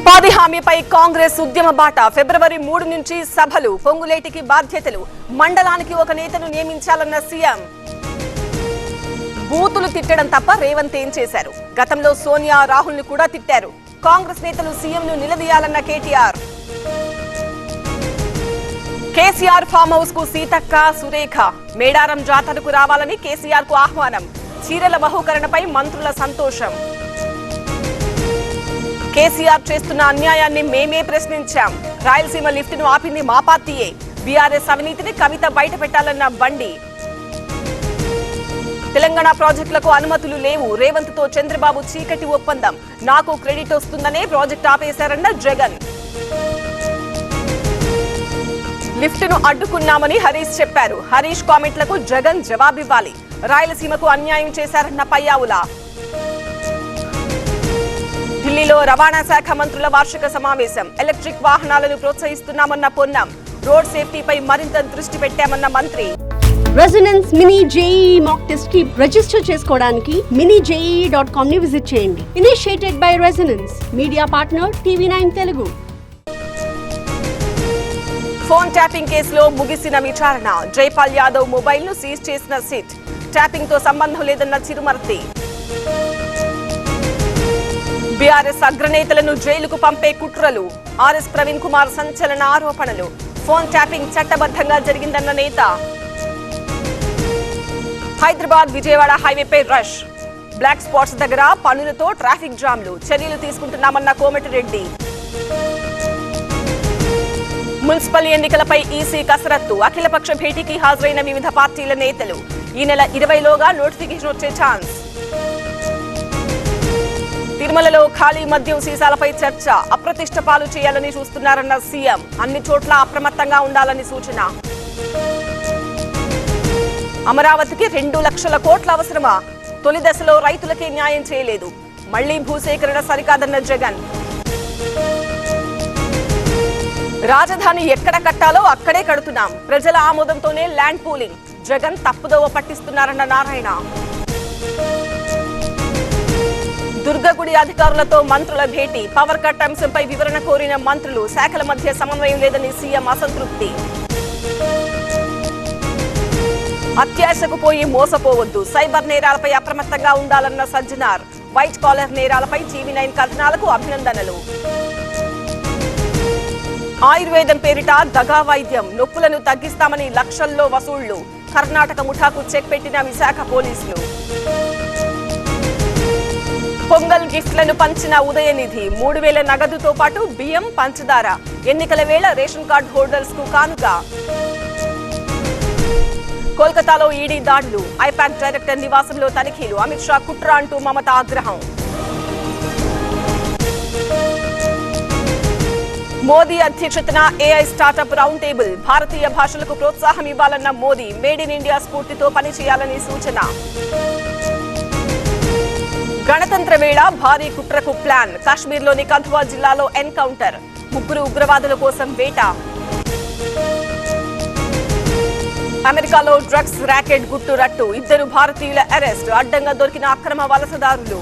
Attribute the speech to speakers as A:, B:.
A: ఉపాధి హామీపై కాంగ్రెస్ ఉద్యమ బాట. ఫిబ్రవరి 3 నుంచి సభలు. పొంగులేటికి బాధ్యతలు. మండలానికి ఒక నేతను నియమించాలన్న సీఎం. బూతులు తిట్టడం తప్ప రేవంత్ ఏం చేశారు? గతంలో సోనియా, రాహుల్ ని కూడా తిట్టారు. కాంగ్రెస్ నేతలు సీఎం ను నిలదీయాలన్న కేటీఆర్. కేసీఆర్ ఫామ్ హౌస్ కు సీతక్క, సురేఖ. మేడారం జాతరకు రావాలని కేసీఆర్ కు ఆహ్వానం. చీరల బహుకరణపై మంత్రుల సంతోషం. కేసీఆర్ చేస్తున్న అన్యాయాన్ని మేమే ప్రశ్నించాం. రాయలసీమ లిఫ్ట్ ను ఆపింది మా పార్టీయే. బీఆర్ఎస్ అవినీతిని కవిత బయట పెట్టాలన్న బండి. తెలంగాణ ప్రాజెక్టులకు అనుమతులు లేవు. రేవంత్ తో చంద్రబాబు చీకటి ఒప్పందం. నాకు క్రెడిట్ వస్తుందనే ప్రాజెక్టు ఆపేశారన్న జగన్. లిఫ్ట్ ను అడ్డుకున్నామని హరీష్ చెప్పారు. హరీష్ కామెంట్లకు జగన్ జవాబివ్వాలి. రాయలసీమకు అన్యాయం చేశారన్న పయ్యావుల. ఢిల్లీలో రవాణా శాఖ మంత్రుల వార్షిక సమావేశం. ఎలక్ట్రిక్ వాహనాలను ప్రోత్సహిస్తున్నామన్న పొన్నం. రోడ్ సేఫ్టీపై మరింత దృష్టి పెట్టామన్న మంత్రి.
B: Resonance mini JEE mock test కి రిజిస్టర్ చేసుకోవడానికి minijee.com ని విజిట్ చేయండి. Initiated by resonance. Media partner TV9 Telugu.
A: Phone tapping కేసులో ముగిసిన విచారణ. జైపాల్ యాదవ్ మొబైల్ ను సీజ్ చేసిన సిట్. ట్యాపింగ్ తో సంబంధం లేదన్న చిరుమర్తి. బీఆర్ఎస్ అగ్రనేతలను జైలుకు పంపే కుట్రలు. ఆర్ఎస్ ప్రవీణ్ కుమార్ సంచలన ఆరోపణలు. ఫోన్ ట్యాపింగ్ చట్టబద్ధంగా జరిగిందన్న నేత. హైదరాబాద్ విజయవాడ హైవేపై రష్. బ్లాక్ స్పాట్స్ దగ్గర పనులతో ట్రాఫిక్ జామ్లు. చర్యలు తీసుకుంటున్నామన్న కోమటిరెడ్డి. మున్సిపల్ ఎన్నికలపై ఈసీ కసరత్తు. అఖిలపక్ష భేటీకి హాజరైన వివిధ పార్టీల నేతలు. ఈ నెల 20లోగా నోటిఫికేషన్ వచ్చే ఛాన్స్. తిరుమలలో ఖాళీ మద్యం సీసాలపై చర్చ. అప్రతిష్ట పాలు చేయాలని చూస్తున్నారన్న సీఎం. అన్ని చోట్ల అప్రమత్తంగా ఉండాలని సూచన. అమరావతికి 2 లక్షల కోట్ల అవసరమా? తొలి దశలో రైతులకే న్యాయం చేయలేదు. మళ్లీ భూసేకరణ సరికాదన్న జగన్. రాజధాని ఎక్కడ కట్టాలో అక్కడే కడుతున్నాం. ప్రజల ఆమోదంతోనే ల్యాండ్ పూలింగ్. జగన్ తప్పుదోవ పట్టిస్తున్నారన్న నారాయణ. దుర్గగుడి అధికారులతో మంత్రుల భేటీ. పవర్ కట్ అంశంపై వివరణ కోరిన మంత్రులు. శాఖల మధ్య సమన్వయం లేదని సీఎం అసంతృప్తి. అత్యాశకు పోయి మోసపోవద్దు. సైబర్ నేరాలపై అప్రమత్తంగా ఉండాలన్న సజ్జనార్. వైట్ కాలర్ నేరాలపై TV9 కథనాలకు అభినందనలు. ఆయుర్వేదం పేరిట దగా వైద్యం. నొప్పులను తగ్గిస్తామని లక్షల్లో వసూళ్లు. కర్ణాటక ముఠాకు చెక్ పెట్టిన విశాఖ పోలీసులు. పొంగల్ గిఫ్ట్లను పంచిన ఉదయనిధి. 3000 నగదుతో పాటు బియ్యం, పంచదార. ఎన్నికల వేళ రేషన్ కార్డు హోల్డర్స్ కు కానుక. కోల్కతాలో ఈడీ దాడులు. ఐపాక్ డైరెక్టర్ నివాసంలో తనిఖీలు. అమిత్ షా కుట్ర అంటూ మమత ఆగ్రహం. మోదీ అధ్యక్షతన ఏఐ స్టార్టప్ రౌండ్ టేబుల్. భారతీయ భాషలకు ప్రోత్సాహం ఇవ్వాలన్న మోదీ. మేడ్ ఇన్ ఇండియా స్ఫూర్తితో పనిచేయాలని సూచన. గణతంత్ర వేళ భారీ కుట్రకు ప్లాన్. కాశ్మీర్లోని కంధువా జిల్లాలో ఎన్కౌంటర్. 3 ఉగ్రవాదుల కోసం వేట. అమెరికాలో డ్రగ్స్ ర్యాకెట్ గుట్టు రట్టు. 2 భారతీయుల అరెస్ట్. అడ్డంగా దొరికిన అక్రమ వలసదారులు.